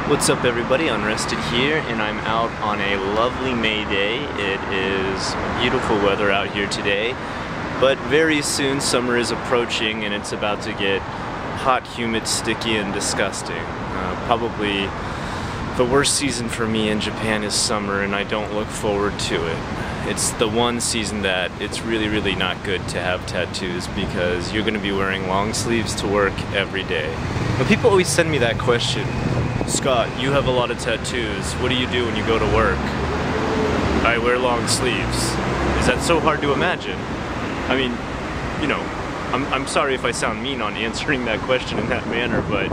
What's up everybody, Unrested here, and I'm out on a lovely May day. It is beautiful weather out here today, but very soon summer is approaching and it's about to get hot, humid, sticky, and disgusting. Probably the worst season for me in Japan is summer, and I don't look forward to it. It's the one season that it's really not good to have tattoos because you're going to be wearing long sleeves to work every day. But people always send me that question, Scott, you have a lot of tattoos. What do you do when you go to work? I wear long sleeves. Is that so hard to imagine? I mean, you know, I'm sorry if I sound mean on answering that question in that manner, but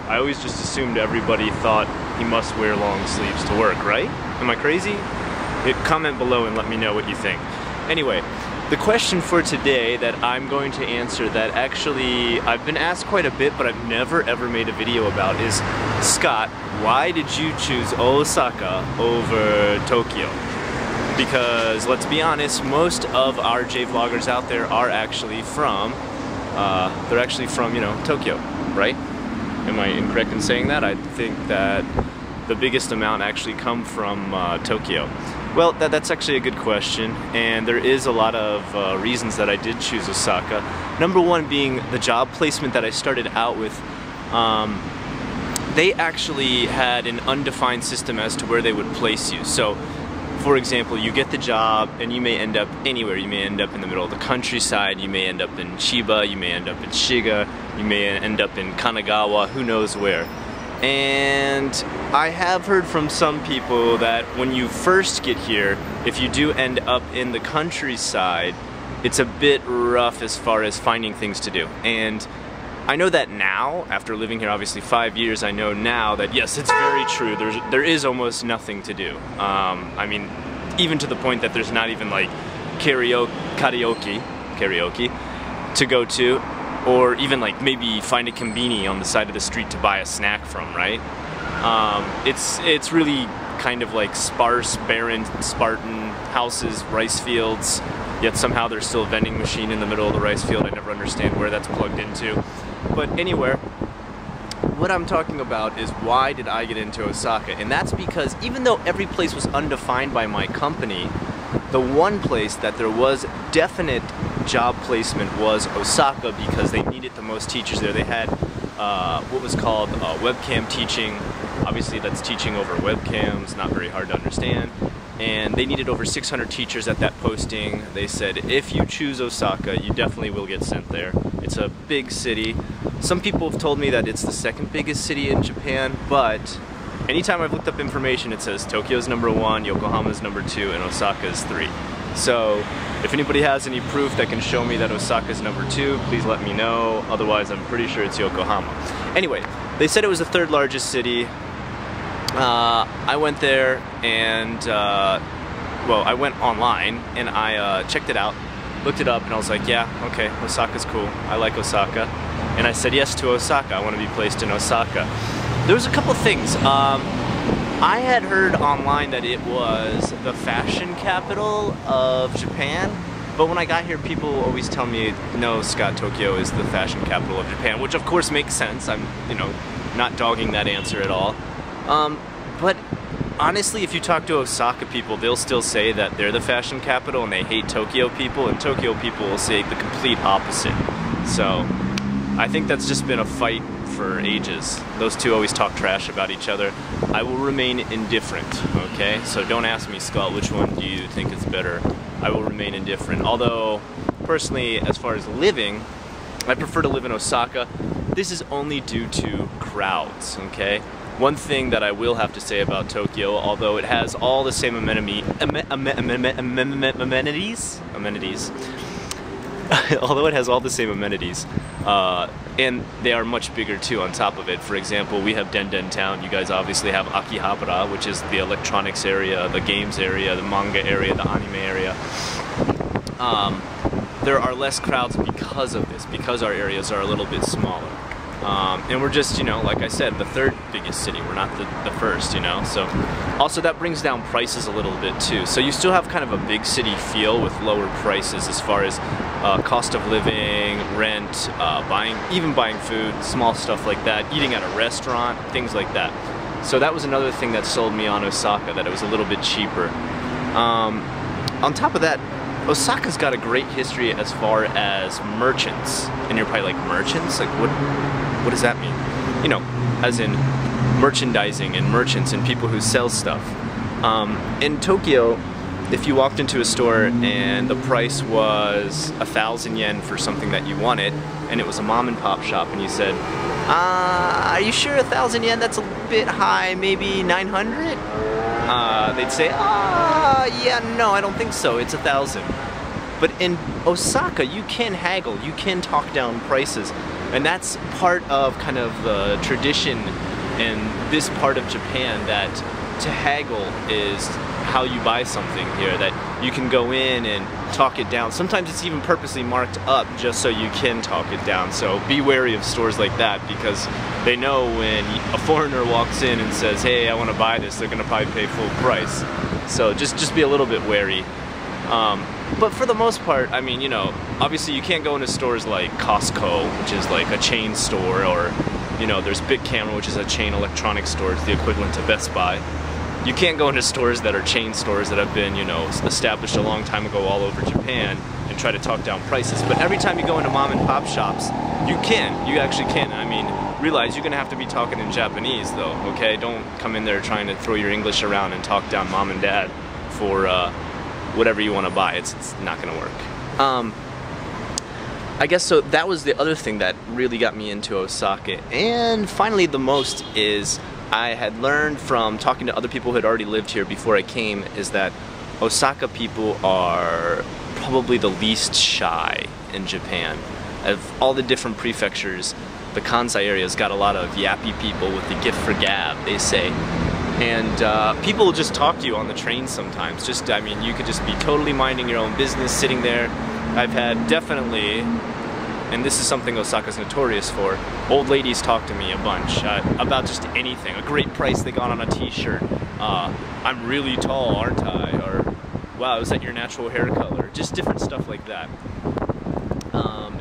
I always just assumed everybody thought he must wear long sleeves to work, right? Am I crazy? Comment below and let me know what you think. Anyway, the question for today that I'm going to answer that actually I've been asked quite a bit but I've never ever made a video about is, Scott, why did you choose Osaka over Tokyo? Because let's be honest, most of our J-vloggers out there are actually from, you know, Tokyo, right? Am I incorrect in saying that? I think that the biggest amount actually come from Tokyo. Well, that's actually a good question, and there is a lot of reasons that I did choose Osaka. Number one being the job placement that I started out with. They actually had an undefined system as to where they would place you. So, for example, you get the job and you may end up anywhere. You may end up in the middle of the countryside, you may end up in Chiba, you may end up in Shiga, you may end up in Kanagawa, who knows where. And I have heard from some people that when you first get here, if you do end up in the countryside, it's a bit rough as far as finding things to do. And I know that now, after living here obviously 5 years, I know now that yes, it's very true. There is almost nothing to do. I mean, even to the point that there's not even like karaoke to go to, or even like maybe find a konbini on the side of the street to buy a snack from, right? It's really kind of like sparse, barren, Spartan houses, rice fields, yet somehow there's still a vending machine in the middle of the rice field. I never understand where that's plugged into. But anywhere, what I'm talking about is why did I get into Osaka? And that's because even though every place was undefined by my company, the one place that there was definite job placement was Osaka because they needed the most teachers there. They had what was called webcam teaching. Obviously that's teaching over webcams, not very hard to understand. And they needed over 600 teachers at that posting. They said, if you choose Osaka, you definitely will get sent there. It's a big city. Some people have told me that it's the second biggest city in Japan, but anytime I've looked up information, it says Tokyo's #1, Yokohama's #2, and Osaka's 3. So if anybody has any proof that can show me that Osaka's #2, please let me know. Otherwise, I'm pretty sure it's Yokohama. Anyway, they said it was the third largest city. I went there and, well, I went online and I checked it out, looked it up, and I was like, yeah, okay, Osaka's cool. I like Osaka. And I said yes to Osaka. I want to be placed in Osaka. There was a couple things. I had heard online that it was the fashion capital of Japan, but when I got here, people always tell me, no, Scott, Tokyo is the fashion capital of Japan, which of course makes sense. I'm, you know, not dogging that answer at all. But honestly, if you talk to Osaka people, they'll still say that they're the fashion capital and they hate Tokyo people, and Tokyo people will say the complete opposite. So I think that's just been a fight for ages. Those two always talk trash about each other. I will remain indifferent, okay? So don't ask me, Scott, which one do you think is better? I will remain indifferent. Although, personally, as far as living, I prefer to live in Osaka. This is only due to crowds, okay? One thing that I will have to say about Tokyo, although it has all the same amenities, although it has all the same amenities, and they are much bigger too on top of it. For example, we have Den Town. You guys obviously have Akihabara, which is the electronics area, the games area, the manga area, the anime area. There are less crowds because of this, because our areas are a little bit smaller. And we're just, you know, like I said, the third biggest city. We're not the first, you know. So also that brings down prices a little bit too. So you still have kind of a big city feel with lower prices as far as cost of living, rent, even buying food, small stuff like that, eating at a restaurant, things like that. So that was another thing that sold me on Osaka, that it was a little bit cheaper. On top of that, Osaka's got a great history as far as merchants. And you're probably like, merchants? Like, what does that mean? You know, as in merchandising and merchants and people who sell stuff. In Tokyo, if you walked into a store and the price was 1,000 yen for something that you wanted, and it was a mom and pop shop, and you said, are you sure 1,000 yen? That's a bit high, maybe 900? They'd say, yeah, no, I don't think so, it's 1,000. But in Osaka, you can haggle, you can talk down prices, and that's part of kind of the tradition in this part of Japan, that to haggle is how you buy something here, that you can go in and talk it down. Sometimes it's even purposely marked up just so you can talk it down. So be wary of stores like that, because they know when a foreigner walks in and says, hey, I want to buy this, they're going to probably pay full price. So just be a little bit wary. But for the most part, I mean, you know, obviously you can't go into stores like Costco, which is like a chain store, or, you know, there's Big Camera, which is a chain electronics store. It's the equivalent to Best Buy. You can't go into stores that are chain stores that have been, you know, established a long time ago all over Japan and try to talk down prices. But every time you go into mom and pop shops, you actually can. I mean, realize you're gonna have to be talking in Japanese though, okay? Don't come in there trying to throw your English around and talk down mom and dad for whatever you want to buy. It's not gonna work. I guess so that was the other thing that really got me into Osaka. And finally, the most is I had learned from talking to other people who had already lived here before I came, is that Osaka people are probably the least shy in Japan. Of all the different prefectures, the Kansai area's got a lot of yappy people with the gift for gab, they say. And people will just talk to you on the train sometimes. I mean, you could just be totally minding your own business, sitting there. I've had definitely, and this is something Osaka's notorious for, old ladies talk to me a bunch about just anything. A great price they got on a t-shirt. I'm really tall, aren't I? Or, wow, is that your natural hair color? Just different stuff like that.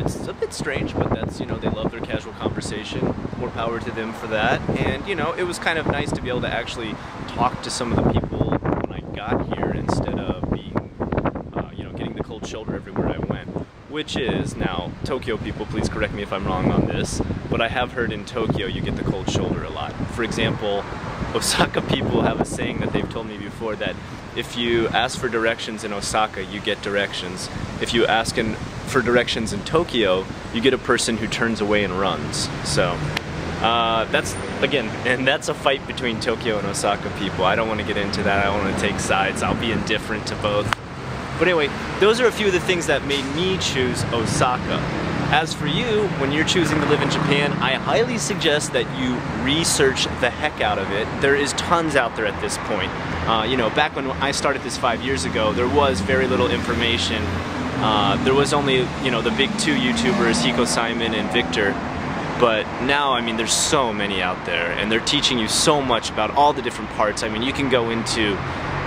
It's a bit strange, but that's, you know, they love their casual conversation. More power to them for that. And, you know, it was kind of nice to be able to actually talk to some of the people when I got here, instead of being, you know, getting the cold shoulder everywhere I went. Which is, now, Tokyo people, please correct me if I'm wrong on this, but I have heard in Tokyo you get the cold shoulder a lot. For example, Osaka people have a saying that they've told me before, that if you ask for directions in Osaka, you get directions. If you ask for directions in Tokyo, you get a person who turns away and runs. So, that's, again, and that's a fight between Tokyo and Osaka people. I don't want to get into that, I don't want to take sides, I'll be indifferent to both. But anyway, those are a few of the things that made me choose Osaka. As for you, when you're choosing to live in Japan, I highly suggest that you research the heck out of it. There is tons out there at this point. You know, back when I started this 5 years ago, there was very little information. There was only, you know, the big two YouTubers, Hiko Simon and Victor. But now, I mean, there's so many out there, and they're teaching you so much about all the different parts. I mean, you can go into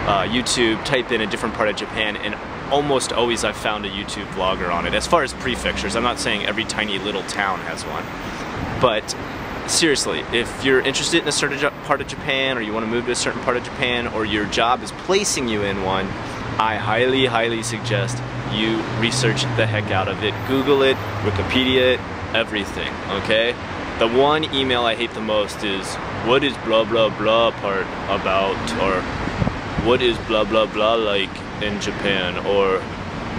YouTube, type in a different part of Japan, and almost always I've found a YouTube vlogger on it. As far as prefectures, I'm not saying every tiny little town has one. But seriously, if you're interested in a certain part of Japan, or you want to move to a certain part of Japan, or your job is placing you in one, I highly, highly suggest you research the heck out of it. Google it, Wikipedia it, everything, okay? The one email I hate the most is, what is blah blah blah part about, or what is blah blah blah like in Japan, or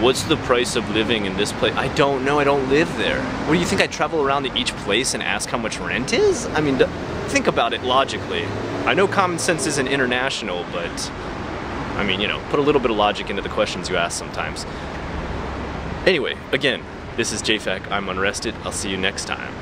what's the price of living in this place? I don't know, I don't live there. What do you think, I travel around to each place and ask how much rent is? I mean, think about it logically. I know common sense isn't international, but I mean, you know, put a little bit of logic into the questions you ask sometimes. Anyway, again, this is JFAQ, I'm Unrested, I'll see you next time.